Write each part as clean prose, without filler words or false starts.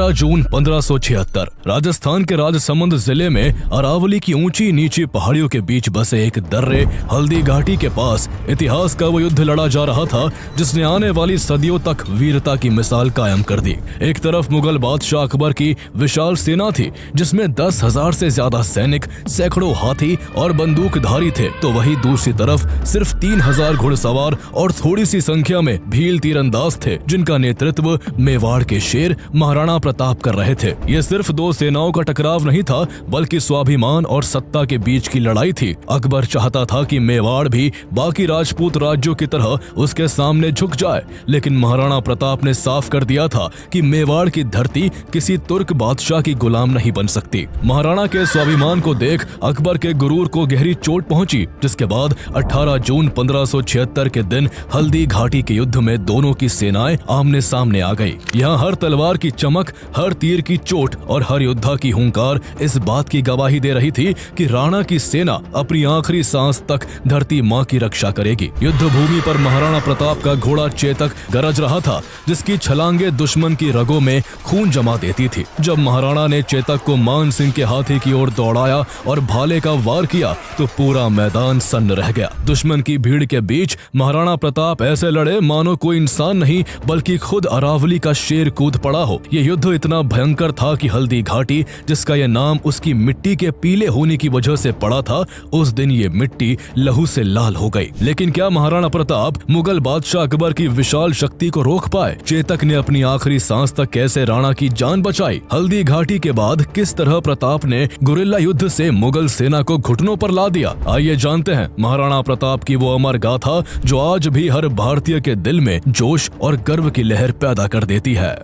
18 जून 1576 राजस्थान के राजसमंद जिले में अरावली की ऊंची नीची पहाड़ियों के बीच बसे एक दर्रे हल्दी घाटी के पास इतिहास का वो युद्ध लड़ा जा रहा था जिसने आने वाली सदियों तक वीरता की मिसाल कायम कर दी। एक तरफ मुगल बादशाह अकबर की विशाल सेना थी जिसमें 10,000 से ज्यादा सैनिक, सैकड़ों हाथी और बंदूकधारी थे, तो वहीं दूसरी तरफ सिर्फ 3,000 घुड़सवार और थोड़ी सी संख्या में भील तीरंदाज थे जिनका नेतृत्व मेवाड़ के शेर महाराणा प्रताप कर रहे थे। ये सिर्फ दो सेनाओं का टकराव नहीं था बल्कि स्वाभिमान और सत्ता के बीच की लड़ाई थी। अकबर चाहता था कि मेवाड़ भी बाकी राजपूत राज्यों की तरह उसके सामने झुक जाए, लेकिन महाराणा प्रताप ने साफ कर दिया था कि मेवाड़ की धरती किसी तुर्क बादशाह की गुलाम नहीं बन सकती। महाराणा के स्वाभिमान को देख अकबर के गुरूर को गहरी चोट पहुंची, जिसके बाद 18 जून 1576 के दिन हल्दी घाटी के युद्ध में दोनों की सेनाएं आमने सामने आ गई। यहाँ हर तलवार की चमक, हर तीर की चोट और हर योद्धा की हुंकार इस बात की गवाही दे रही थी कि राणा की सेना अपनी आखिरी सांस तक धरती माँ की रक्षा करेगी। युद्ध भूमि पर महाराणा प्रताप का घोड़ा चेतक गरज रहा था जिसकी छलांगे दुश्मन की रगों में खून जमा देती थी। जब महाराणा ने चेतक को मान सिंह के हाथी की ओर दौड़ाया और भाले का वार किया तो पूरा मैदान सन्न रह गया। दुश्मन की भीड़ के बीच महाराणा प्रताप ऐसे लड़े मानो कोई इंसान नहीं बल्कि खुद अरावली का शेर कूद पड़ा हो। ये युद्ध इतना भयंकर था कि हल्दी घाटी, जिसका यह नाम उसकी मिट्टी के पीले होने की वजह से पड़ा था, उस दिन ये मिट्टी लहू से लाल हो गई। लेकिन क्या महाराणा प्रताप मुगल बादशाह अकबर की विशाल शक्ति को रोक पाए? चेतक ने अपनी आखिरी सांस तक कैसे राणा की जान बचाई? हल्दी घाटी के बाद किस तरह प्रताप ने गुरिल्ला युद्ध से मुगल सेना को घुटनों पर ला दिया? आइए जानते हैं महाराणा प्रताप की वो अमर गाथा जो आज भी हर भारतीय के दिल में जोश और गर्व की लहर पैदा कर देती है।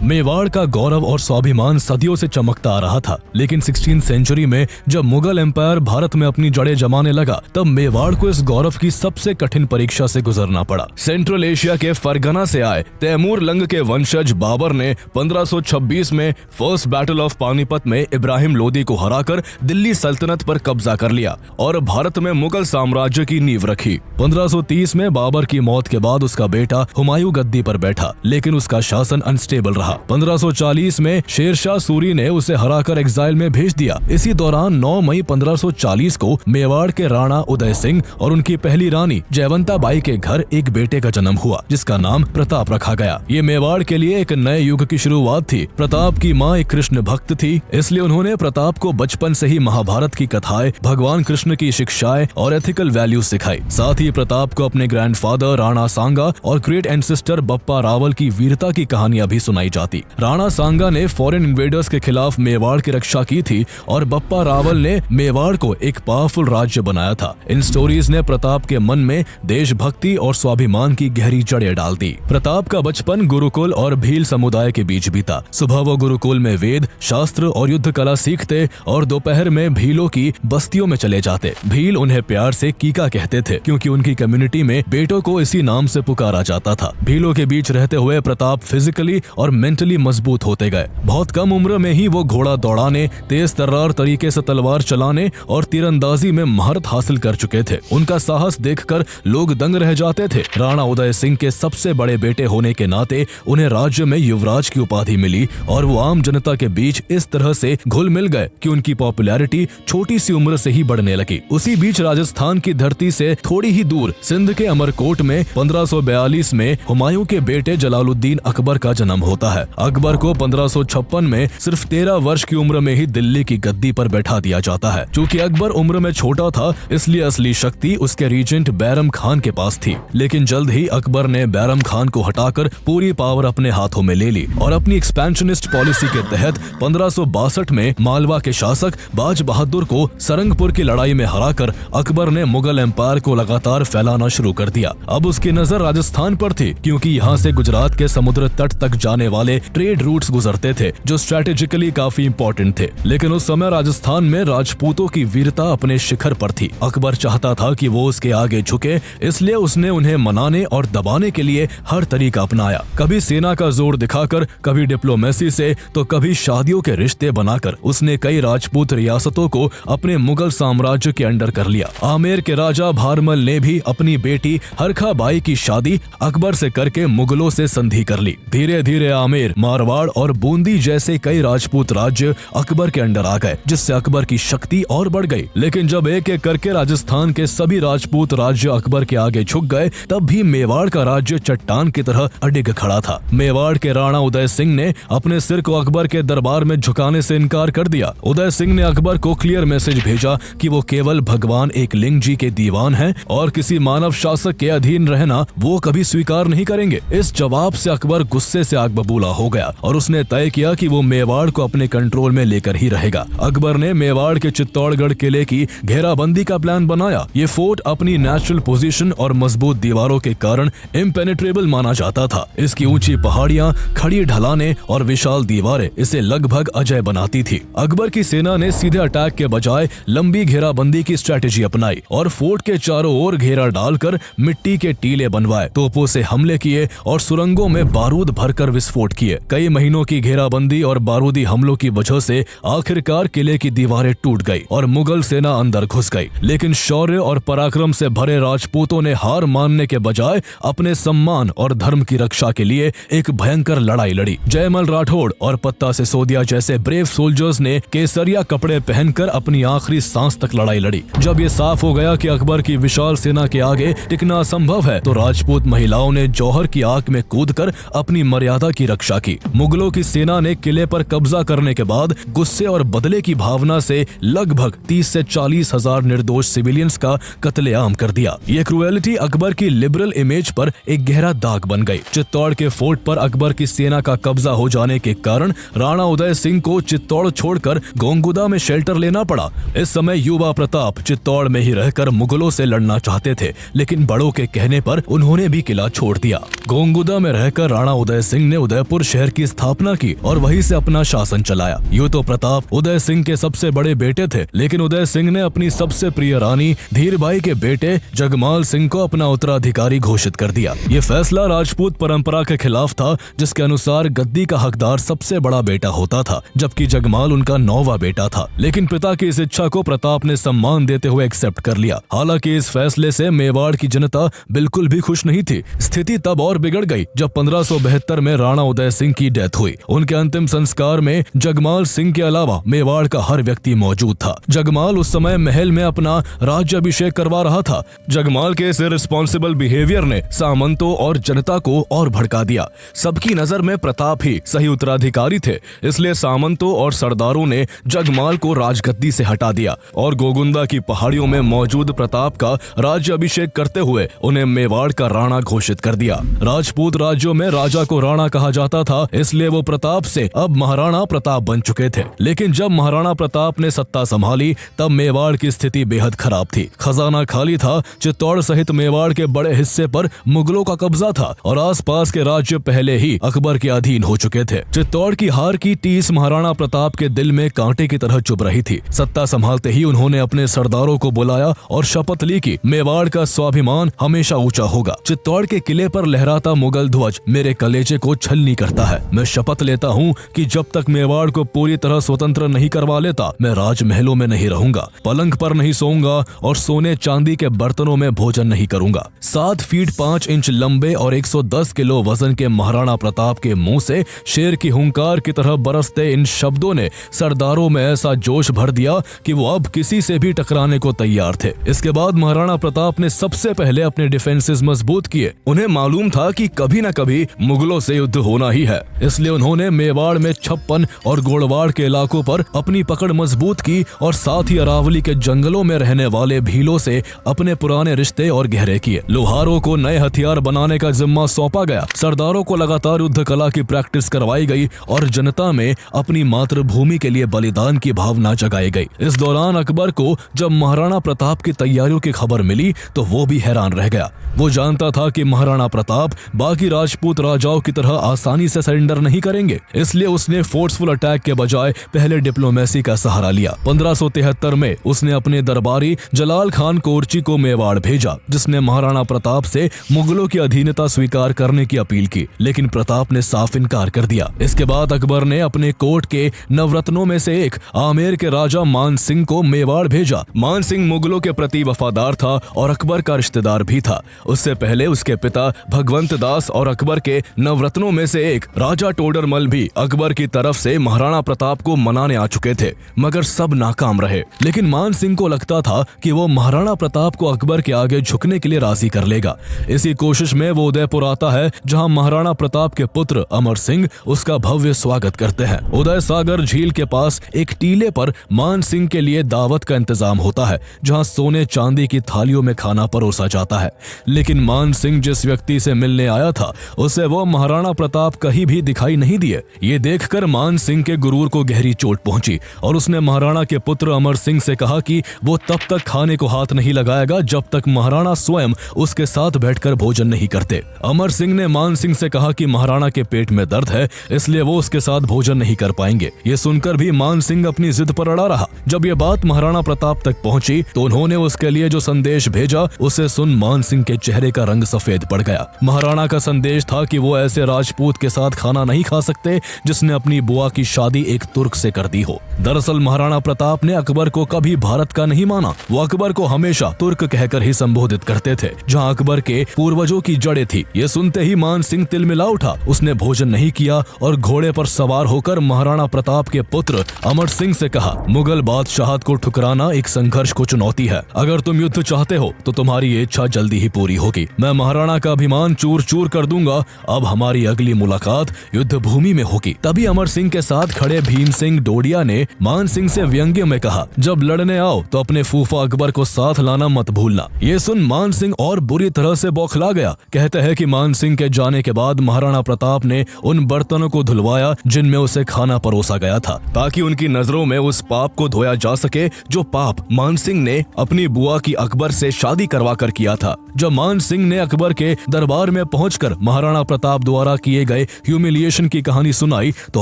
मेवाड़ का गौरव और स्वाभिमान सदियों से चमकता आ रहा था, लेकिन 16वीं सेंचुरी में जब मुगल एम्पायर भारत में अपनी जड़ें जमाने लगा तब मेवाड़ को इस गौरव की सबसे कठिन परीक्षा से गुजरना पड़ा। सेंट्रल एशिया के फरगना से आए तैमूर लंग के वंशज बाबर ने 1526 में फर्स्ट बैटल ऑफ पानीपत में इब्राहिम लोदी को हराकर दिल्ली सल्तनत पर कब्जा कर लिया और भारत में मुगल साम्राज्य की नींव रखी। 1530 में बाबर की मौत के बाद उसका बेटा हुमायूं गद्दी पर बैठा, लेकिन उसका शासन अनस्टेबल रहा। 1540 में शेरशाह सूरी ने उसे हराकर एग्जाइल में भेज दिया। इसी दौरान 9 मई 1540 को मेवाड़ के राणा उदय सिंह और उनकी पहली रानी जयवंता बाई के घर एक बेटे का जन्म हुआ जिसका नाम प्रताप रखा गया। ये मेवाड़ के लिए एक नए युग की शुरुआत थी। प्रताप की माँ एक कृष्ण भक्त थी, इसलिए उन्होंने प्रताप को बचपन से ही महाभारत की कथाएं, भगवान कृष्ण की शिक्षाएं और एथिकल वैल्यूज सिखाई। साथ ही प्रताप को अपने ग्रैंडफादर राणा सांगा और ग्रेट एंसेस्टर बप्पा रावल की वीरता की कहानियां भी सुनाई जाती। राणा सांगा ने फॉरेन इन्वेडर्स के खिलाफ मेवाड़ की रक्षा की थी और बप्पा रावल ने मेवाड़ को एक पावरफुल राज्य बनाया था। इन स्टोरीज ने प्रताप के मन में देशभक्ति और स्वाभिमान की गहरी जड़ें डाल दी। प्रताप का बचपन गुरुकुल और भील समुदाय के बीच बीता। सुबह वो गुरुकुल में वेद, शास्त्र और युद्ध कला सीखते और दोपहर में भीलों की बस्तियों में चले जाते। भील उन्हें प्यार से कीका कहते थे क्योंकि उनकी कम्युनिटी में बेटों को इसी नाम से पुकारा जाता था। भीलों के बीच रहते हुए प्रताप फिजिकली और मेंटली मजबूत होते गए। बहुत कम उम्र में ही वो घोड़ा दौड़ाने, तेज तर्रार तरीके से तलवार चलाने और तीरंदाजी में महारत हासिल कर चुके थे। उनका साहस देखकर लोग दंग रह जाते थे। राणा उदय सिंह के सबसे बड़े बेटे होने के नाते उन्हें राज्य में युवराज की उपाधि मिली और वो आम जनता के बीच इस तरह से घुल मिल गए कि उनकी पॉपुलैरिटी छोटी सी उम्र से ही बढ़ने लगी। उसी बीच राजस्थान की धरती से थोड़ी ही दूर सिंध के अमरकोट में 1542 में हुमायूं के बेटे जलालुद्दीन अकबर का जन्म होता है। अकबर को 1556 में सिर्फ 13 वर्ष की उम्र में ही दिल्ली की गद्दी पर बैठा दिया जाता है। चूंकि अकबर उम्र में छोटा था इसलिए असली शक्ति उसके रीजेंट बैरम खान के पास थी, लेकिन जल्द ही अकबर ने बैरम खान को हटाकर पूरी पावर अपने हाथों में ले ली और अपनी एक्सपेंशनिस्ट पॉलिसी के तहत 1562 में मालवा के शासक बाज बहादुर को सरंगपुर की लड़ाई में हराकर अकबर ने मुगल एम्पायर को लगातार फैलाना शुरू कर दिया। अब उसकी नजर राजस्थान पर थी क्योंकि यहाँ से गुजरात के समुद्र तट तक जाने वाले वाले ट्रेड रूट्स गुजरते थे जो स्ट्रेटेजिकली काफी इंपॉर्टेंट थे। लेकिन उस समय राजस्थान में राजपूतों की वीरता अपने शिखर पर थी। अकबर चाहता था कि वो उसके आगे झुके, इसलिए उसने उन्हें मनाने और दबाने के लिए हर तरीका अपनाया। कभी सेना का जोर दिखाकर, कभी डिप्लोमेसी से, तो कभी शादियों के रिश्ते बनाकर उसने कई राजपूत रियासतों को अपने मुगल साम्राज्य के अंडर कर लिया। आमेर के राजा भारमल ने भी अपनी बेटी हरखा बाई की शादी अकबर से करके मुगलों से संधि कर ली। धीरे धीरे आमेर, मारवाड़ और बूंदी जैसे कई राजपूत राज्य अकबर के अंडर आ गए, जिससे अकबर की शक्ति और बढ़ गई। लेकिन जब एक एक करके राजस्थान के सभी राजपूत राज्य अकबर के आगे झुक गए, तब भी मेवाड़ का राज्य चट्टान की तरह अडिग खड़ा था। मेवाड़ के राणा उदय सिंह ने अपने सिर को अकबर के दरबार में झुकाने से इनकार कर दिया। उदय सिंह ने अकबर को क्लियर मैसेज भेजा कि वो केवल भगवान एकलिंग जी के दीवान हैं और किसी मानव शासक के अधीन रहना वो कभी स्वीकार नहीं करेंगे। इस जवाब से अकबर गुस्से से आग बबूला हो गया और उसने तय किया कि वो मेवाड़ को अपने कंट्रोल में लेकर ही रहेगा। अकबर ने मेवाड़ के चित्तौड़गढ़ किले की घेराबंदी का प्लान बनाया। ये फोर्ट अपनी नेचुरल पोजीशन और मजबूत दीवारों के कारण इम्पेनेट्रेबल माना जाता था। इसकी ऊंची पहाड़ियां, खड़ी ढलानें और विशाल दीवारें इसे लगभग अजय बनाती थी। अकबर की सेना ने सीधे अटैक के बजाय लंबी घेराबंदी की स्ट्रेटेजी अपनाई और फोर्ट के चारों ओर घेरा डालकर मिट्टी के टीले बनवाए, तोपों से हमले किए और सुरंगों में बारूद भरकर विस्फोट किए। कई महीनों की घेराबंदी और बारूदी हमलों की वजह से आखिरकार किले की दीवारें टूट गई और मुगल सेना अंदर घुस गई। लेकिन शौर्य और पराक्रम से भरे राजपूतों ने हार मानने के बजाय अपने सम्मान और धर्म की रक्षा के लिए एक भयंकर लड़ाई लड़ी। जयमल राठौड़ और पत्ता सिसोदिया जैसे ब्रेव सोल्जर्स ने केसरिया कपड़े पहनकर अपनी आखिरी सांस तक लड़ाई लड़ी। जब ये साफ हो गया कि अकबर की विशाल सेना के आगे टिकना असंभव है, तो राजपूत महिलाओं ने जौहर की आग में कूदकर अपनी मर्यादा की रक्षा की। मुगलों की सेना ने किले पर कब्जा करने के बाद गुस्से और बदले की भावना से लगभग 30 से 40 हजार निर्दोष सिविलियंस का कत्लेआम कर दिया। ये क्रूएलिटी अकबर की लिबरल इमेज पर एक गहरा दाग बन गई। चित्तौड़ के फोर्ट पर अकबर की सेना का कब्जा हो जाने के कारण राणा उदय सिंह को चित्तौड़ छोड़कर गोंगुदा में शेल्टर लेना पड़ा। इस समय युवा प्रताप चित्तौड़ में ही रहकर मुगलों से लड़ना चाहते थे, लेकिन बड़ों के कहने पर उन्होंने भी किला छोड़ दिया। गोंगुदा में रहकर राणा उदय सिंह ने उदयपुर शहर की स्थापना की और वहीं से अपना शासन चलाया। यूं तो प्रताप उदय सिंह के सबसे बड़े बेटे थे, लेकिन उदय सिंह ने अपनी सबसे प्रिय रानी धीरबाई के बेटे जगमाल सिंह को अपना उत्तराधिकारी घोषित कर दिया। ये फैसला राजपूत परंपरा के खिलाफ था, जिसके अनुसार गद्दी का हकदार सबसे बड़ा बेटा होता था, जबकि जगमाल उनका 9वां बेटा था। लेकिन पिता की इस इच्छा को प्रताप ने सम्मान देते हुए एक्सेप्ट कर लिया। हालांकि इस फैसले से मेवाड़ की जनता बिल्कुल भी खुश नहीं थी। स्थिति तब और बिगड़ गई जब 1572 में राणा उदय सिंह की डेथ हुई। उनके अंतिम संस्कार में जगमाल सिंह के अलावा मेवाड़ का हर व्यक्ति मौजूद था। जगमाल उस समय महल में अपना राज्य अभिषेक करवा रहा था। जगमाल के इस इररिस्पॉन्सिबल बिहेवियर ने सामंतों और जनता को और भड़का दिया। सबकी नजर में प्रताप ही सही उत्तराधिकारी थे, इसलिए सामंतों और सरदारों ने जगमाल को राजगद्दी से हटा दिया और गोगुंदा की पहाड़ियों में मौजूद प्रताप का राज्य अभिषेक करते हुए उन्हें मेवाड़ का राणा घोषित कर दिया। राजपूत राज्यों में राजा को राणा कहा जाता था, इसलिए वो प्रताप से अब महाराणा प्रताप बन चुके थे। लेकिन जब महाराणा प्रताप ने सत्ता संभाली, तब मेवाड़ की स्थिति बेहद खराब थी। खजाना खाली था, चित्तौड़ सहित मेवाड़ के बड़े हिस्से पर मुगलों का कब्जा था और आसपास के राज्य पहले ही अकबर के अधीन हो चुके थे। चित्तौड़ की हार की टीस महाराणा प्रताप के दिल में कांटे की तरह चुभ रही थी। सत्ता संभालते ही उन्होंने अपने सरदारों को बुलाया और शपथ ली कि मेवाड़ का स्वाभिमान हमेशा ऊंचा होगा। चित्तौड़ के किले पर लहराता मुगल ध्वज मेरे कलेजे को छलनी करता है। मैं शपथ लेता हूँ कि जब तक मेवाड़ को पूरी तरह स्वतंत्र नहीं करवा लेता, मैं राजमहलों में नहीं रहूंगा, पलंग पर नहीं सोऊंगा और सोने चांदी के बर्तनों में भोजन नहीं करूंगा। 7 फीट 5 इंच लंबे और 110 किलो वजन के महाराणा प्रताप के मुंह से शेर की हुंकार की तरह बरसते इन शब्दों ने सरदारों में ऐसा जोश भर दिया कि वो अब किसी से भी टकराने को तैयार थे। इसके बाद महाराणा प्रताप ने सबसे पहले अपने डिफेंसेस मजबूत किए। उन्हें मालूम था कि कभी न कभी मुगलों से युद्ध होना ही है, इसलिए उन्होंने मेवाड़ में 56 और गोड़वाड़ के इलाकों पर अपनी पकड़ मजबूत की और साथ ही अरावली के जंगलों में रहने वाले भीलों से अपने पुराने रिश्ते और गहरे किए। लोहारों को नए हथियार बनाने का जिम्मा सौंपा गया। सरदारों को लगातार युद्ध कला की प्रैक्टिस करवाई गई और जनता में अपनी मातृभूमि के लिए बलिदान की भावना जगाई गई। इस दौरान अकबर को जब महाराणा प्रताप की तैयारियों की खबर मिली तो वो भी हैरान रह गया। वो जानता था कि महाराणा प्रताप बाकी राजपूत राजाओं की तरह आसान आसानी से सरेंडर नहीं करेंगे, इसलिए उसने फोर्सफुल अटैक के बजाय पहले डिप्लोमेसी का सहारा लिया। 1573 में उसने अपने दरबारी जलाल खान कोर्ची को मेवाड़ भेजा, जिसने महाराणा प्रताप से मुगलों की अधीनता स्वीकार करने की अपील की, लेकिन प्रताप ने साफ इनकार कर दिया। इसके बाद अकबर ने अपने कोर्ट के नवरत्नों में से एक आमेर के राजा मान सिंह को मेवाड़ भेजा। मान सिंह मुगलों के प्रति वफादार था और अकबर का रिश्तेदार भी था। उससे पहले उसके पिता भगवंत दास और अकबर के नवरत्नों में से एक राजा टोडरमल भी अकबर की तरफ से महाराणा प्रताप को मनाने आ चुके थे, मगर सब नाकाम रहे। लेकिन मान सिंह को लगता था कि वो महाराणा प्रताप को अकबर के आगे झुकने के लिए राजी कर लेगा। इसी कोशिश में वो उदयपुर आता है, जहां महाराणा प्रताप के पुत्र अमर सिंह उसका भव्य स्वागत करते हैं। उदय सागर झील के पास एक टीले पर मान सिंह के लिए दावत का इंतजाम होता है, जहां सोने चांदी की थालियों में खाना परोसा जाता है। लेकिन मान सिंह जिस व्यक्ति से मिलने आया था, उसे वो महाराणा प्रताप कहीं भी दिखाई नहीं दिए। ये देखकर मान सिंह के गुरूर को गहरी चोट पहुंची और उसने महाराणा के पुत्र अमर सिंह से कहा कि वो तब तक खाने को हाथ नहीं लगाएगा जब तक महाराणा स्वयं उसके साथ बैठकर भोजन नहीं करते। अमर सिंह ने मान सिंह से कहा कि महाराणा के पेट में दर्द है, इसलिए वो उसके साथ भोजन नहीं कर पाएंगे। ये सुनकर भी मान सिंह अपनी जिद पर अड़ा रहा। जब ये बात महाराणा प्रताप तक पहुंची तो उन्होंने उसके लिए जो संदेश भेजा, उसे सुन मान सिंह के चेहरे का रंग सफेद पड़ गया। महाराणा का संदेश था कि वो ऐसे राजपूत के साथ खाना नहीं खा सकते जिसने अपनी बुआ की शादी एक तुर्क से कर दी हो। दरअसल महाराणा प्रताप ने अकबर को कभी भारत का नहीं माना। वो अकबर को हमेशा तुर्क कहकर ही संबोधित करते थे, जहां अकबर के पूर्वजों की जड़ें थी। ये सुनते ही मान सिंह तिलमिला उठा। उसने भोजन नहीं किया और घोड़े पर सवार होकर महाराणा प्रताप के पुत्र अमर सिंह से कहा, मुगल बादशाहत को ठुकराना एक संघर्ष को चुनौती है। अगर तुम युद्ध चाहते हो तो तुम्हारी ये इच्छा जल्दी ही पूरी होगी। मैं महाराणा का अभिमान चूर चूर कर दूंगा। अब हमारी अगली मुलाकात युद्ध भूमि में होगी। तभी अमर सिंह के साथ खड़े भीम सिंह डोडिया ने मान सिंह से व्यंग्य में कहा, जब लड़ने आओ तो अपने फूफा अकबर को साथ लाना मत भूलना। ये सुन मान सिंह और बुरी तरह से बौखला गया। कहते हैं कि मान सिंह के जाने के बाद महाराणा प्रताप ने उन बर्तनों को धुलवाया जिनमें उसे खाना परोसा गया था, ताकि उनकी नजरों में उस पाप को धोया जा सके जो पाप मान सिंह ने अपनी बुआ की अकबर से शादी करवा कर किया था। जब मान सिंह ने अकबर के दरबार में पहुंचकर महाराणा प्रताप द्वारा किए गए ह्यूमिलिएशन की कहानी सुनाई तो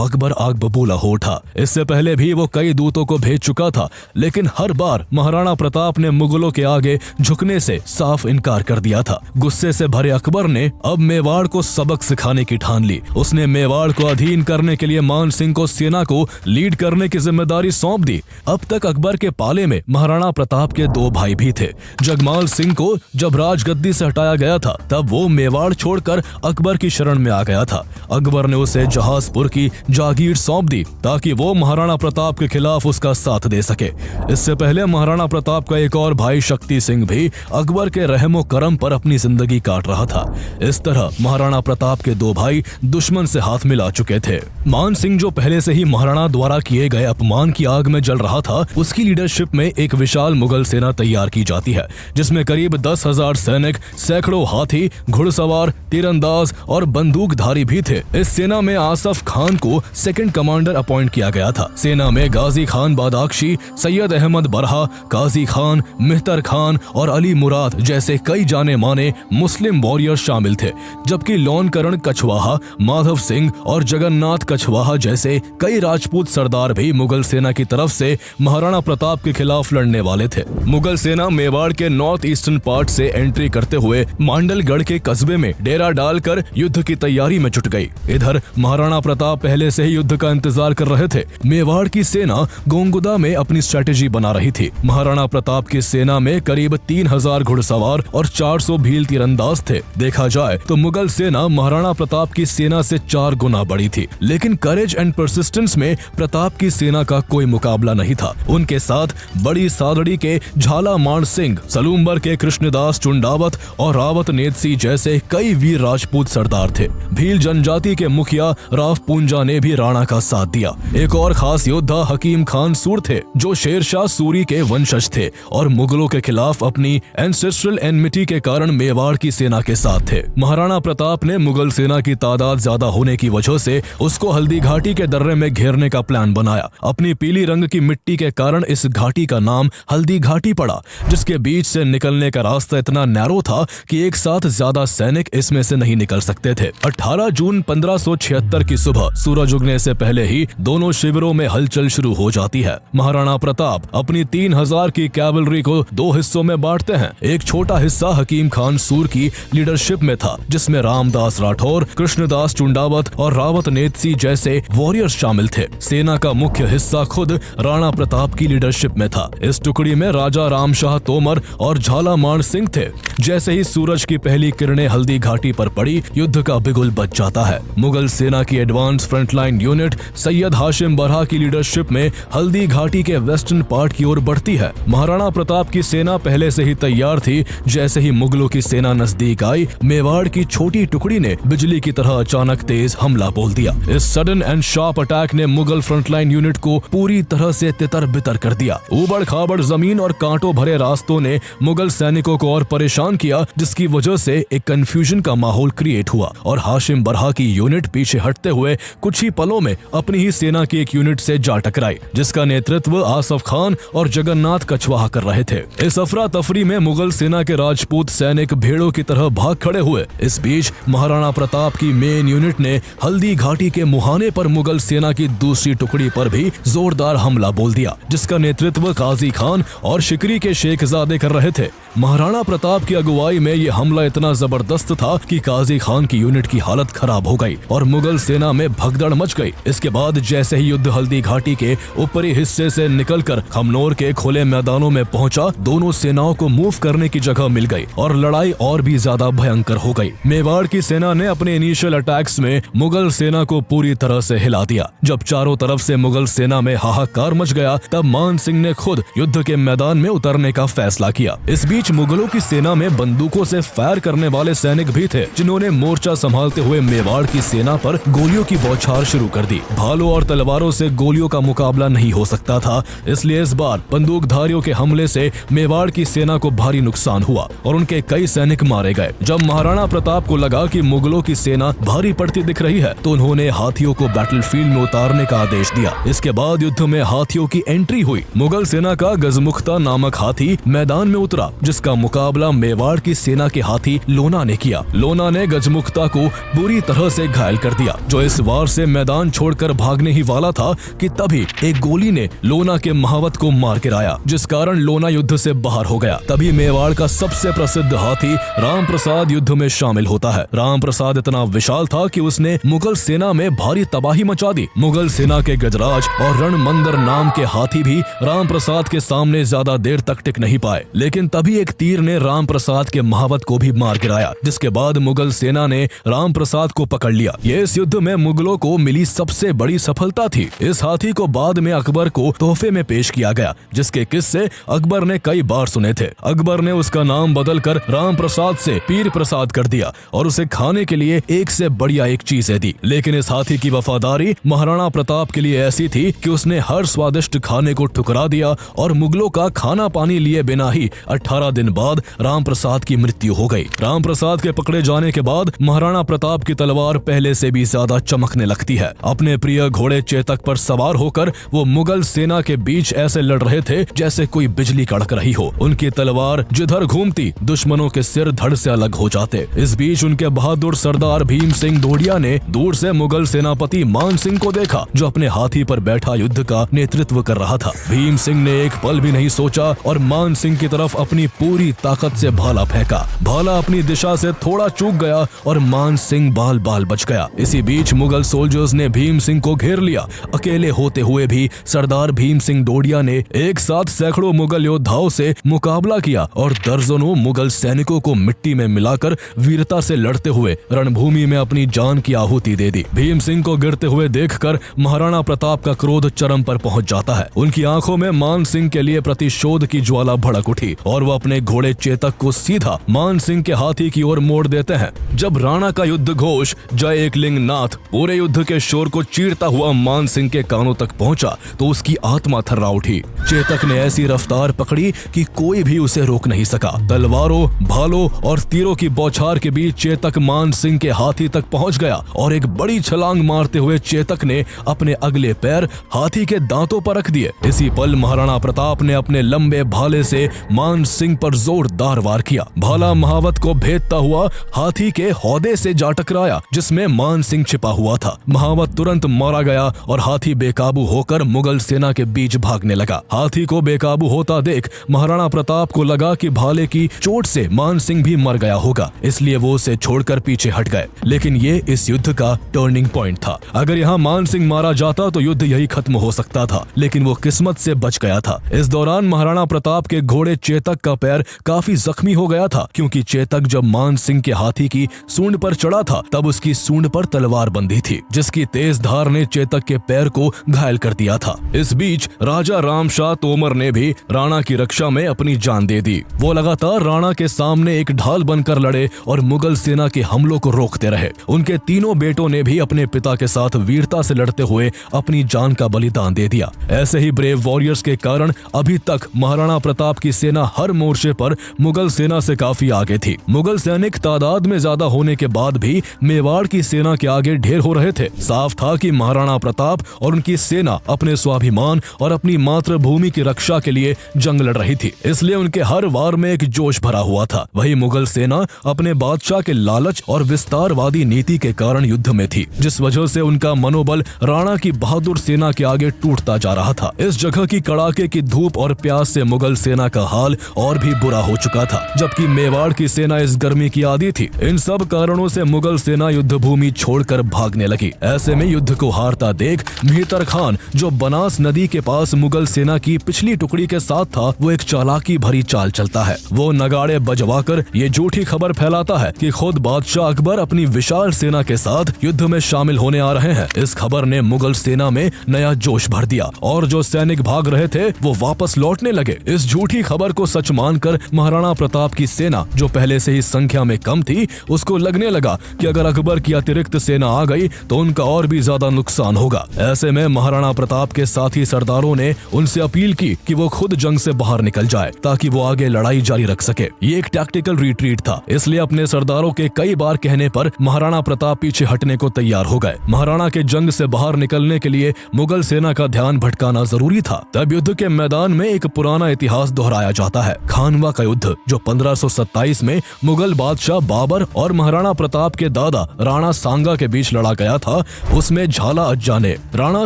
अकबर आग बबूला हो उठा। इससे पहले भी वो कई दूतों को भेज चुका था, लेकिन हर बार महाराणा प्रताप ने मुगलों के आगे झुकने से साफ इनकार कर दिया था। गुस्से से भरे अकबर ने अब मेवाड़ को सबक सिखाने की ठान ली। उसने मेवाड़ को अधीन करने के लिए मान सिंह को सेना को लीड करने की जिम्मेदारी सौंप दी। अब तक अकबर के पाले में महाराणा प्रताप के दो भाई भी थे। जगमाल सिंह को जब राजगद्दी से हटाया गया था, तब वो मेवाड़ छोड़कर अकबर की शरण में आ गया था। अकबर ने उसे जहाजपुर की जागीर सौंप दी ताकि वो महाराणा प्रताप के खिलाफ उसका साथ दे सके। इससे पहले महाराणा प्रताप का एक और भाई शक्ति सिंह भी अकबर के रहमो करम पर अपनी जिंदगी काट रहा था। इस तरह महाराणा प्रताप के दो भाई दुश्मन से हाथ मिला चुके थे। मान सिंह जो पहले से ही महाराणा द्वारा किए गए अपमान की आग में जल रहा था, उसकी लीडरशिप में एक विशाल मुगल सेना तैयार की जाती है, जिसमें करीब 10,000 सैनिक, सैकड़ों हाथी, घुड़सवार, तीरंदाज और बंदूकधारी भी थे। इस सेना में आसफ खान को सेकंड कमांडर अपॉइंट किया गया था। सेना में गाजी खान बादाख्शी, सैयद अहमद बरहा, काजी खान, मेहतर खान और अली मुराद जैसे कई जाने माने मुस्लिम वॉरियर शामिल थे, जबकि लोनकरण कछवाहा, माधव सिंह और जगन्नाथ कछवाहा जैसे कई राजपूत सरदार भी मुगल सेना की तरफ से महाराणा प्रताप के खिलाफ लड़ने वाले थे। मुगल सेना मेवाड़ के नॉर्थ ईस्टर्न पार्ट से एंट्री करते हुए मांडलगढ़ के कस्बे में डेरा डालकर युद्ध की तैयारी में जुट गई। इधर महाराणा प्रताप पहले से ही युद्ध का इंतजार कर रहे थे। मेवाड़ की सेना गोंगुदा में अपनी स्ट्रेटेजी बना रही थी। महाराणा प्रताप की सेना में करीब 3,000 घुड़सवार और 400 भील तीरंदाज थे। देखा जाए तो मुगल सेना महाराणा प्रताप की सेना से 4 गुना बड़ी थी, लेकिन करेज एंड परसिस्टेंस में प्रताप की सेना का कोई मुकाबला नहीं था। उनके साथ बड़ी सादड़ी के झालामाड़ सिंह, सलूम्बर के कृष्णदास चुंडावत और रावत नेतसी जैसे कई वीर राजपूत सरदार थे। भील जनजाति के मुखिया राव पूंजा ने भी राणा का साथ दिया। एक और खास योद्धा हकीम खान सूर थे, जो शेरशाह सूरी के वंशज थे और मुगलों के खिलाफ अपनी एंसेस्ट्रल एनमिटी के कारण मेवाड़ की सेना के साथ थे। महाराणा प्रताप ने मुगल सेना की तादाद ज्यादा होने की वजह से उसको हल्दी घाटी के दर्रे में घेरने का प्लान बनाया। अपनी पीली रंग की मिट्टी के कारण इस घाटी का नाम हल्दी घाटी पड़ा, जिसके बीच से निकलने का रास्ता इतना नैरो था कि एक साथ ज्यादा सैनिक इसमें से नहीं निकल सकते थे। 18 जून 1576 की सुबह सूरज उगने से पहले ही दोनों शिविरों में हलचल शुरू हो जाती है। महाराणा प्रताप अपनी 3000 की कैवलरी को 2 हिस्सों में बांटते हैं। एक छोटा हिस्सा हकीम खान सूर की लीडरशिप में था, जिसमें रामदास राठौर, कृष्णदास चुंडावत और रावत नेतसी जैसे वॉरियर्स शामिल थे। सेना का मुख्य हिस्सा खुद राणा प्रताप की लीडरशिप में था। इस टुकड़ी में राजा रामशाह तोमर और झालामान सिंह थे। जैसे ही सूरज की पहली किरणें हल्दी घाटी पर पड़ी, युद्ध का बिगुल बज जाता है। मुगल सेना की advance frontline unit Syed Hashim बरहा की लीडरशिप में हल्दी घाटी के वेस्टर्न पार्ट की ओर बढ़ती है। महाराणा प्रताप की सेना पहले से ही तैयार थी। जैसे ही मुगलों की सेना नजदीक आई, मेवाड़ की छोटी टुकड़ी ने बिजली की तरह अचानक तेज हमला बोल दिया। इस सडन एंड शार्प अटैक ने मुगल फ्रंटलाइन यूनिट को पूरी तरह से तितर बितर कर दिया। ऊबड़ खाबड़ जमीन और कांटों भरे रास्तों ने मुगल सैनिकों को और परेशान किया, जिसकी वजह से एक कंफ्यूजन का माहौल क्रिएट हुआ और हाशिम बरहा की यूनिट पीछे हटते हुए कुछ ही पलों में अपनी ही सेना की एक यूनिट से जा टकराई, जिसका नेतृत्व आसफ खान और जगन्नाथ कछवाहा कर रहे थे। इस अफरा तफरी में मुगल सेना के राजपूत सैनिक भेड़ों की तरह भाग खड़े हुए। इस बीच महाराणा प्रताप की मेन यूनिट ने हल्दी घाटी के मुहाने पर मुगल सेना की दूसरी टुकड़ी पर भी जोरदार हमला बोल दिया, जिसका नेतृत्व काजी खान और शिकरी के शेखजादे कर रहे थे। महाराणा प्रताप की अगुवाई में यह हमला इतना जबरदस्त था कि काजी खान की यूनिट की हालत खराब हो गई और मुगल सेना में भगदड़ मच गई। इसके बाद जैसे ही युद्ध हल्दी घाटी के ऊपरी हिस्से से निकलकर खमनोर के खुले मैदानों में पहुंचा, दोनों सेनाओं को मूव करने की जगह मिल गई और लड़ाई और भी ज्यादा भयंकर हो गई। मेवाड़ की सेना ने अपने इनिशियल अटैक्स में मुगल सेना को पूरी तरह से हिला दिया। जब चारों तरफ से मुगल सेना में हाहाकार मच गया, तब मान सिंह ने खुद युद्ध के मैदान में उतरने का फैसला किया। इस बीच मुगलों की सेना में बंदूकों से फायर करने वाले सैनिक भी थे, जिन्होंने मोर्चा संभालते हुए मेवाड़ की सेना पर गोलियों की बौछार शुरू कर दी। भालों और तलवारों से गोलियों का मुकाबला नहीं हो सकता था, इसलिए इस बार बंदूकधारियों के हमले से मेवाड़ की सेना को भारी नुकसान हुआ और उनके कई सैनिक मारे गए। जब महाराणा प्रताप को लगा कि मुगलों की सेना भारी पड़ती दिख रही है, तो उन्होंने हाथियों को बैटलफील्ड में उतारने का आदेश दिया। इसके बाद युद्ध में हाथियों की एंट्री हुई। मुगल सेना का गजमुख्ता नामक हाथी मैदान में उतरा, जिसका मुकाबला मेवाड़ की सेना के हाथी लोना ने किया। लोना ने गजमुख्ता को बुरी तरह से घायल कर दिया, जो इस वार से मैदान छोड़कर भागने ही वाला था कि तभी एक गोली ने लोना के महावत को मार गिराया, जिस कारण लोना युद्ध से बाहर हो गया। तभी मेवाड़ का सबसे प्रसिद्ध हाथी राम प्रसाद युद्ध में शामिल होता है। राम प्रसाद इतना विशाल था कि उसने मुगल सेना में भारी तबाही मचा दी। मुगल सेना के गजराज और रणमंदर नाम के हाथी भी राम प्रसाद के सामने ज्यादा देर तक टिक नहीं पाए, लेकिन तभी एक तीर ने राम प्रसाद के महावत को भी मार गिराया, जिसके बाद मुगल सेना ने राम प्रसाद को पकड़ लिया। ये इस युद्ध में मुगलों को मिली सबसे बड़ी सफलता थी। इस हाथी को बाद में अकबर को तोहफे में पेश किया गया, जिसके किस्से अकबर ने कई बार सुने थे। अकबर ने उसका नाम बदलकर राम प्रसाद से पीर प्रसाद कर दिया और उसे खाने के लिए एक से बढ़िया एक चीजें दी। लेकिन इस हाथी की वफादारी महाराणा प्रताप के लिए ऐसी थी कि उसने हर स्वादिष्ट खाने को ठुकरा दिया और मुगलों का खाना पानी लिए बिना ही 18 दिन बाद राम प्रसाद की मृत्यु हो गई। राम प्रसाद के पकड़े जाने के बाद महाराणा प्रताप की तलवार पहले से भी ज्यादा चमकने लगती है। अपने प्रिय घोड़े चेतक पर सवार होकर वो मुगल सेना के बीच ऐसे लड़ रहे थे जैसे कोई बिजली कड़क रही हो। उनकी तलवार जिधर घूमती, दुश्मनों के सिर धड़ से अलग हो जाते। इस बीच उनके बहादुर सरदार भीम सिंह दोडिया ने दूर से मुगल सेनापति मान सिंह को देखा, जो अपने हाथी पर बैठा युद्ध का नेतृत्व कर रहा था। भीम सिंह ने एक पल भी नहीं सोचा और मान सिंह की तरफ अपनी पूरी ताकत से भाला फेंका। भाला अपनी दिशा से थोड़ा चूक गया और मान सिंह बाल बाल बच गया। इसी बीच मुगल सोल्जर्स ने भीम सिंह को घेर लिया। अकेले होते हुए भी सरदार भीम सिंह दोडिया ने एक साथ सैकड़ों मुगल योद्धाओं से मुकाबला किया और दर्जनों मुगल सैनिकों को मिट्टी में मिलाकर वीरता से लड़ते हुए रणभूमि में अपनी जान की आहुति दे दी। भीम सिंह को गिरते हुए देखकर महाराणा प्रताप का क्रोध चरम पर पहुंच जाता है। उनकी आंखों में मान सिंह के लिए प्रतिशोध की ज्वाला भड़क उठी और वो अपने घोड़े चेतक को सीधा मान सिंह के हाथी की ओर मोड़ देते हैं। जब राणा का युद्ध घोष जय एकलिंग नाथ पूरे युद्ध के शोर को चीरता हुआ मान सिंह के कानों तक पहुंचा, तो उसकी आत्मा थर्रा उठी। चेतक ने ऐसी रफ्तार पकड़ी कि कोई भी उसे रोक नहीं सका। तलवारों, भालों और तीरों की बौछार के बीच चेतक मान सिंह के हाथी तक पहुंच गया और एक बड़ी छलांग मारते हुए चेतक ने अपने अगले पैर हाथी के दांतों पर रख दिए। इसी पल महाराणा प्रताप ने अपने लंबे भाले से मान सिंह पर जोरदार वार किया। भाला महावत को भेदता हुआ हाथी के हौदे से जा टकराया आया जिसमें मान सिंह छिपा हुआ था। महावत तुरंत मारा गया और हाथी बेकाबू होकर मुगल सेना के बीच भागने लगा। हाथी को बेकाबू होता देख महाराणा प्रताप को लगा कि भाले की चोट से मान सिंह भी मर गया होगा, इसलिए वो उसे छोड़कर पीछे हट गए। लेकिन ये इस युद्ध का टर्निंग पॉइंट था। अगर यहाँ मान सिंह मारा जाता तो युद्ध यही खत्म हो सकता था, लेकिन वो किस्मत से बच गया था। इस दौरान महाराणा प्रताप के घोड़े चेतक का पैर काफी जख्मी हो गया था, क्योंकि चेतक जब मान सिंह के हाथी की सूंड पर चढ़ा था तब उसकी सूंड पर तलवार बंधी थी, जिसकी तेज धार ने चेतक के पैर को घायल कर दिया था। इस बीच राजा रामशाह तोमर ने भी राणा की रक्षा में अपनी जान दे दी। वो लगातार राणा के सामने एक ढाल बनकर लड़े और मुगल सेना के हमलों को रोकते रहे। उनके तीनों बेटों ने भी अपने पिता के साथ वीरता से लड़ते हुए अपनी जान का बलिदान दे दिया। ऐसे ही ब्रेव वॉरियर्स के कारण अभी तक महाराणा प्रताप की सेना हर मोर्चे पर मुगल सेना से काफी आगे थी। मुगल सैनिक तादाद में ज्यादा होने के बाद भी मेवाड़ की सेना के आगे ढेर हो रहे थे। साफ था कि महाराणा प्रताप और उनकी सेना अपने स्वाभिमान और अपनी मातृभूमि की रक्षा के लिए जंग लड़ रही थी, इसलिए उनके हर वार में एक जोश भरा हुआ था। वही मुगल सेना अपने बादशाह के लालच और विस्तारवादी नीति के कारण युद्ध में थी, जिस वजह से उनका मनोबल राणा की बहादुर सेना के आगे टूटता जा रहा था। इस जगह की कड़ाके की धूप और प्यास से मुगल सेना का हाल और भी बुरा हो चुका था, जबकि मेवाड़ की सेना इस गर्मी की आदी थी। इन सब कारणों से मुगल सेना युद्ध भूमि छोड़कर भागने लगी। ऐसे में युद्ध को हारता देख मेहतर खान, जो बनास नदी के पास मुगल सेना की पिछली टुकड़ी के साथ था, वो एक चालाकी भरी चाल चलता है। वो नगाड़े बजवाकर ये झूठी खबर फैलाता है कि खुद बादशाह अकबर अपनी विशाल सेना के साथ युद्ध में शामिल होने आ रहे हैं। इस खबर ने मुगल सेना में नया जोश भर दिया और जो सैनिक भाग रहे थे वो वापस लौटने लगे। इस झूठी खबर को सच मानकर महाराणा प्रताप की सेना, जो पहले से ही संख्या में कम थी, उसको लगने लगा कि अगर अकबर की अतिरिक्त सेना आ गई तो उनका और भी ज्यादा नुकसान होगा। ऐसे में महाराणा प्रताप के साथी सरदारों ने उनसे अपील की कि वो खुद जंग से बाहर निकल जाए ताकि वो आगे लड़ाई जारी रख सके। ये एक टैक्टिकल रिट्रीट था, इसलिए अपने सरदारों के कई बार कहने पर महाराणा प्रताप पीछे हटने को तैयार हो गए। महाराणा के जंग से बाहर निकलने के लिए मुगल सेना का ध्यान भटकाना जरूरी था। तब युद्ध के मैदान में एक पुराना इतिहास दोहराया जाता है, खानवा का युद्ध, जो 1527 में मुगल बादशाह बाबर और महाराणा प्रताप के दादा राणा सांगा के बीच लड़ा गया था। उसमें झाला अज्जा ने राणा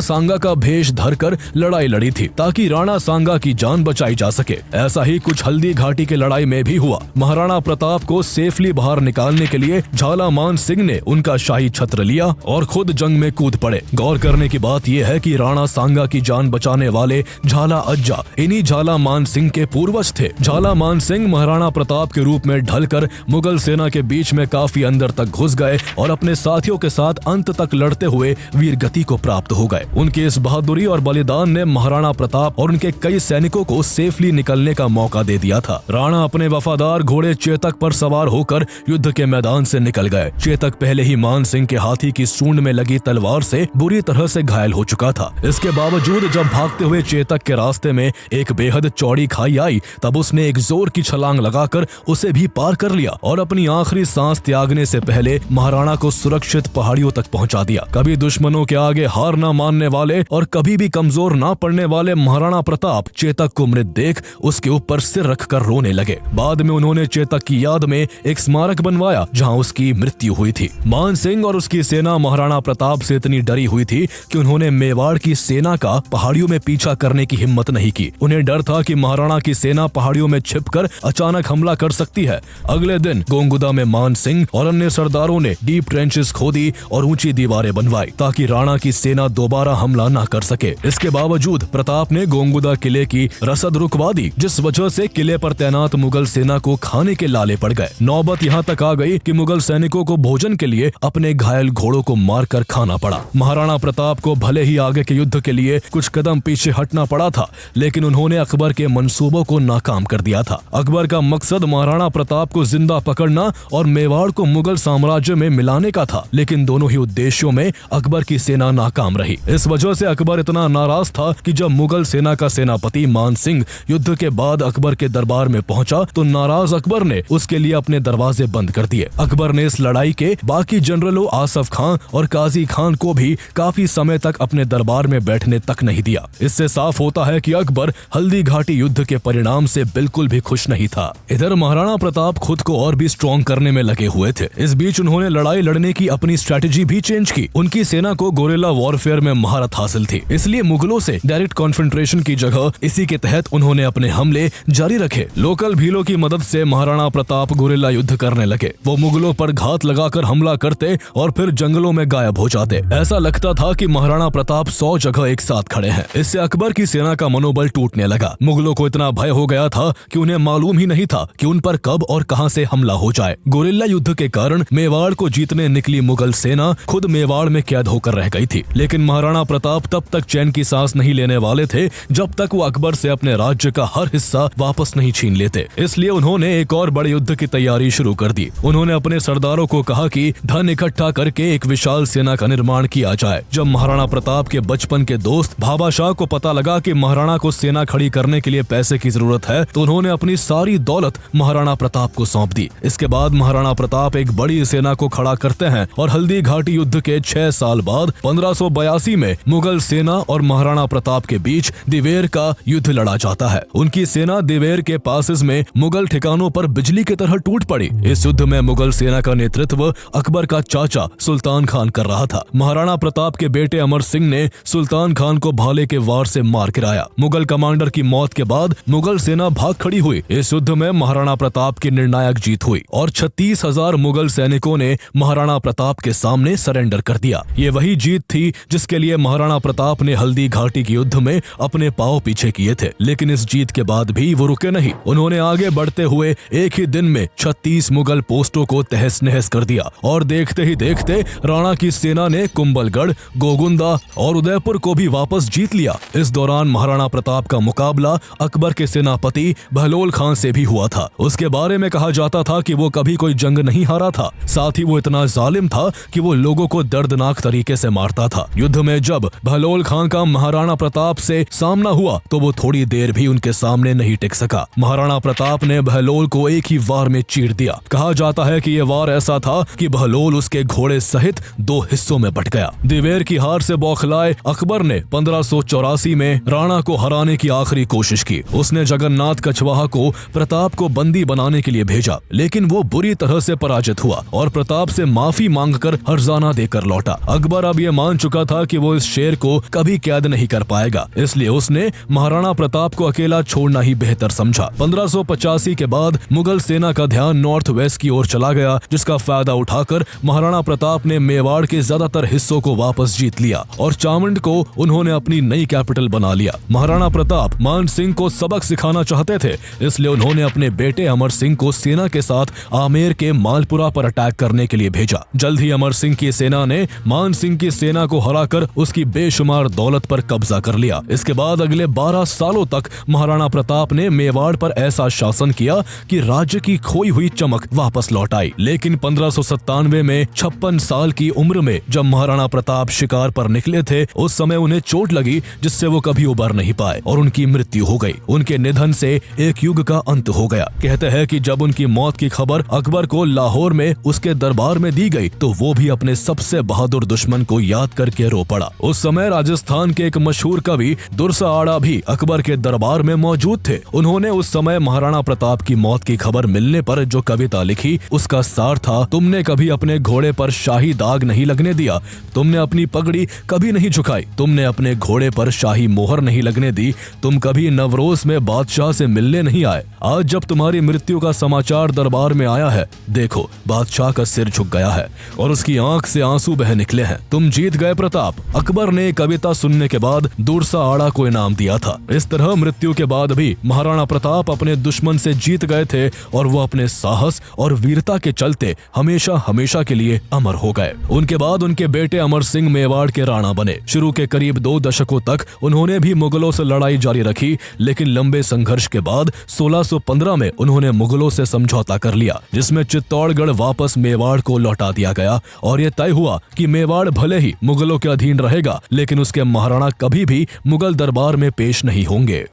सांगा का भेष धरकर लड़ाई लड़ी थी ताकि राणा सांगा की जान बचाई जा सके। ऐसा ही कुछ हल्दी घाटी के लड़ाई में भी हुआ। महाराणा प्रताप को सेफली बाहर निकालने के लिए झाला मान सिंह ने उनका शाही छत्र लिया और खुद जंग में कूद पड़े। गौर करने की बात यह है कि राणा सांगा की जान बचाने वाले झाला अज्जा इन्हीं झाला मान सिंह के पूर्वज थे। झाला मान सिंह महाराणा प्रताप के रूप में ढलकर मुगल सेना के बीच में काफी अंदर तक घुस गए और अपने साथियों के साथ अंत तक लड़ते हुए वीर गति को प्राप्त हो गए। उनकी इस बहादुरी और बलिदान ने महाराणा प्रताप और उनके कई सैनिकों को सेफली निकलने का मौका दे दिया था। राणा अपने वफादार घोड़े चेतक पर सवार होकर युद्ध के मैदान से निकल गए। चेतक पहले ही मान सिंह के हाथी की सूंड में लगी तलवार से बुरी तरह से घायल हो चुका था। इसके बावजूद जब भागते हुए चेतक के रास्ते में एक बेहद चौड़ी खाई आई, तब उसने एक जोर की छलांग लगाकर उसे भी पार कर लिया और अपनी आखिरी सांस त्यागने से पहले महाराणा को सुरक्षित पहाड़ियों तक पहुंचा दिया। कभी दुश्मनों के आगे हार न मानने वाले और कभी भी कमजोर न पड़ने वाले महाराणा प्रताप चेतक को मृत देख उसके ऊपर सिर रखकर रोने लगे। बाद में उन्होंने चेतक की याद में एक स्मारक बनवाया जहां उसकी मृत्यु हुई थी। मान सिंह और उसकी सेना महाराणा प्रताप से इतनी डरी हुई थी कि उन्होंने मेवाड़ की सेना का पहाड़ियों में पीछा करने की हिम्मत नहीं की। उन्हें डर था कि महाराणा की सेना पहाड़ियों में छिपकर अचानक हमला कर सकती है। अगले दिन गोंगुदा में मान सिंह और अन्य सरदारों ने डीप ट्रेंचेस खोदी और ऊंची दीवारें बनवाई ताकि राणा की सेना दोबारा हमला न कर सके। इसके बावजूद प्रताप ने गोंगुदा किले की रसद रुकवा दी, जिस वजह से किले पर तैनात मुगल सेना को खाने के लाले पड़ गए। नौबत यहाँ तक आ गई कि मुगल सैनिकों को भोजन के लिए अपने घायल घोड़ों को मारकर खाना पड़ा। महाराणा प्रताप को भले ही आगे के युद्ध के लिए कुछ कदम पीछे हटना पड़ा था, लेकिन उन्होंने अकबर के मंसूबों को नाकाम कर दिया था। अकबर का मकसद महाराणा प्रताप को जिंदा पकड़ना और मेवाड़ को मुगल साम्राज्य में मिलाने का था, लेकिन दोनों ही उद्देश्यों में अकबर की सेना नाकाम रही। इस वजह से अकबर इतना नाराज था कि जब मुगल सेना का सेनापति मान सिंह युद्ध के बाद अकबर के दरबार में पहुंचा तो नाराज अकबर ने उसके लिए अपने दरवाजे बंद कर दिए। अकबर ने इस लड़ाई के बाकी जनरलों आसफ खान और काजी खान को भी काफी समय तक अपने दरबार में बैठने तक नहीं दिया। इससे साफ होता है कि अकबर हल्दी घाटी युद्ध के परिणाम से बिल्कुल भी खुश नहीं था। इधर महाराणा प्रताप खुद को और भी स्ट्रॉन्ग करने में लगे हुए थे। इस बीच उन्होंने उन्होंने लड़ाई लड़ने की अपनी स्ट्रेटेजी भी चेंज की। उनकी सेना को गोरिल्ला वॉरफेयर में महारत हासिल थी, इसलिए मुगलों से डायरेक्ट कॉन्फ्रंट्रेशन की जगह इसी के तहत उन्होंने अपने हमले जारी रखे। लोकल भीलों की मदद से महाराणा प्रताप गोरिल्ला युद्ध करने लगे। वो मुगलों पर घात लगाकर हमला करते और फिर जंगलों में गायब हो जाते। ऐसा लगता था कि महाराणा प्रताप 100 जगह एक साथ खड़े हैं। इससे अकबर की सेना का मनोबल टूटने लगा। मुगलों को इतना भय हो गया था कि उन्हें मालूम ही नहीं था कि उन पर कब और कहां से हमला हो जाए। गोरिल्ला युद्ध के कारण मेवाड़ को जीतने निकली मुगल सेना खुद मेवाड़ में कैद होकर रह गई थी। लेकिन महाराणा प्रताप तब तक चैन की सांस नहीं लेने वाले थे जब तक वो अकबर से अपने राज्य का हर हिस्सा वापस नहीं छीन लेते। इसलिए उन्होंने एक और बड़े युद्ध की तैयारी शुरू कर दी। उन्होंने अपने सरदारों को कहा कि धन इकट्ठा करके एक विशाल सेना का निर्माण किया जाए। जब महाराणा प्रताप के बचपन के दोस्त भाबा शाह को पता लगा कि महाराणा को सेना खड़ी करने के लिए पैसे की जरूरत है, तो उन्होंने अपनी सारी दौलत महाराणा प्रताप को सौंप दी। इसके बाद महाराणा प्रताप एक बड़ी सेना को खड़ा करते हैं और हल्दी घाटी युद्ध के 6 साल बाद 1582 में मुगल सेना और महाराणा प्रताप के बीच दिवेर का युद्ध लड़ा जाता है। उनकी सेना दिवेर के पासेस में मुगल ठिकानों पर बिजली की तरह टूट पड़ी। इस युद्ध में मुगल सेना का नेतृत्व अकबर का चाचा सुल्तान खान कर रहा था। महाराणा प्रताप के बेटे अमर सिंह ने सुल्तान खान को भाले के वार से मार गिराया। मुगल कमांडर की मौत के बाद मुगल सेना भाग खड़ी हुई। इस युद्ध में महाराणा प्रताप की निर्णायक जीत हुई और 36,000 मुगल सैनिकों ने महाराणा प्रताप के सामने सरेंडर कर दिया। ये वही जीत थी जिसके लिए महाराणा प्रताप ने हल्दी घाटी के युद्ध में अपने पांव पीछे किए थे। लेकिन इस जीत के बाद भी वो रुके नहीं। उन्होंने आगे बढ़ते हुए एक ही दिन में 36 मुगल पोस्टों को तहस नहस कर दिया और देखते ही देखते राणा की सेना ने कुंभलगढ़, गोगुंदा और उदयपुर को भी वापस जीत लिया। इस दौरान महाराणा प्रताप का मुकाबला अकबर के सेनापति बहलोल खान से भी हुआ था। उसके बारे में कहा जाता था कि वो कभी कोई जंग नहीं हारा था। साथ ही वो इतना जालिम था कि वो लोगों को दर्दनाक तरीके से मारता था। युद्ध में जब बहलोल खान का महाराणा प्रताप से सामना हुआ तो वो थोड़ी देर भी उनके सामने नहीं टिक सका। महाराणा प्रताप ने बहलोल को एक ही वार में चीर दिया। कहा जाता है कि ये वार ऐसा था कि बहलोल उसके घोड़े सहित 2 हिस्सों में बट गया। दिवेर की हार से बौखलाए अकबर ने 1584 में राणा को हराने की आखिरी कोशिश की। उसने जगन्नाथ कछवाहा को प्रताप को बंदी बनाने के लिए भेजा, लेकिन वो बुरी तरह से पराजित हुआ और प्रताप से माफी मांगकर हर्जाना देकर लौटा। अकबर अब ये मान चुका था कि वो इस शेर को कभी कैद नहीं कर पाएगा, इसलिए उसने महाराणा प्रताप को अकेला छोड़ना ही बेहतर समझा। 1585 के बाद मुगल सेना का ध्यान नॉर्थ वेस्ट की ओर चला गया, जिसका फायदा उठाकर महाराणा प्रताप ने मेवाड़ के ज्यादातर हिस्सों को वापस जीत लिया और चामुंड को उन्होंने अपनी नई कैपिटल बना लिया। महाराणा प्रताप मान सिंह को सबक सिखाना चाहते थे, इसलिए उन्होंने अपने बेटे अमर सिंह को सेना के साथ आमेर के मालपुरा पर अटैक करने के लिए भेजा। जल्द ही अमर सिंह की सेना ने मान सिंह की सेना को हराकर उसकी बेशुमार दौलत पर कब्जा कर लिया। इसके बाद अगले 12 सालों तक महाराणा प्रताप ने मेवाड़ पर ऐसा शासन किया कि राज्य की खोई हुई चमक वापस लौट आई। लेकिन 1597 में 56 साल की उम्र में जब महाराणा प्रताप शिकार पर निकले थे, उस समय उन्हें चोट लगी जिससे वो कभी उबर नहीं पाए और उनकी मृत्यु हो गई। उनके निधन से एक युग का अंत हो गया। कहते हैं कि जब उनकी मौत की खबर अकबर को लाहौर में उसके दरबार में दी गई तो वो भी अपने सबसे बहादुर दुश्मन को याद करके रो पड़ा। उस समय राजस्थान के एक मशहूर कवि दुर्सा आड़ा भी अकबर के दरबार में मौजूद थे। उन्होंने उस समय महाराणा प्रताप की मौत की खबर मिलने पर जो कविता लिखी उसका सार था, तुमने कभी अपने घोड़े पर शाही दाग नहीं लगने दिया, तुमने अपनी पगड़ी कभी नहीं झुकाई, तुमने अपने घोड़े पर शाही मोहर नहीं लगने दी, तुम कभी नवरोज में बादशाह से मिलने नहीं आए। आज जब तुम्हारी मृत्यु का समाचार दरबार में आया है, देखो बादशाह का सिर झुक गया है और उसकी आंख से आंसू बह निकले हैं। तुम जीत गए प्रताप। अकबर ने कविता सुनने के बाद दुर्सा आड़ा को इनाम दिया था। इस तरह मृत्यु के बाद भी महाराणा प्रताप अपने दुश्मन से जीत गए थे और वो अपने साहस और वीरता के चलते हमेशा हमेशा के लिए अमर हो गए। उनके बाद उनके बेटे अमर सिंह मेवाड़ के राणा बने। शुरू के करीब 2 दशकों तक उन्होंने भी मुगलों से लड़ाई जारी रखी, लेकिन लंबे संघर्ष के बाद 1615 में उन्होंने मुगलों से समझौता कर लिया, जिसमें चित्तौड़गढ़ वापस मेवाड़ को लौटा दिया गया और ये तय हुआ कि मेवाड़ भले ही मुगलों के अधीन रहेगा, लेकिन उसके महाराणा कभी भी मुगल दरबार में पेश नहीं होंगे।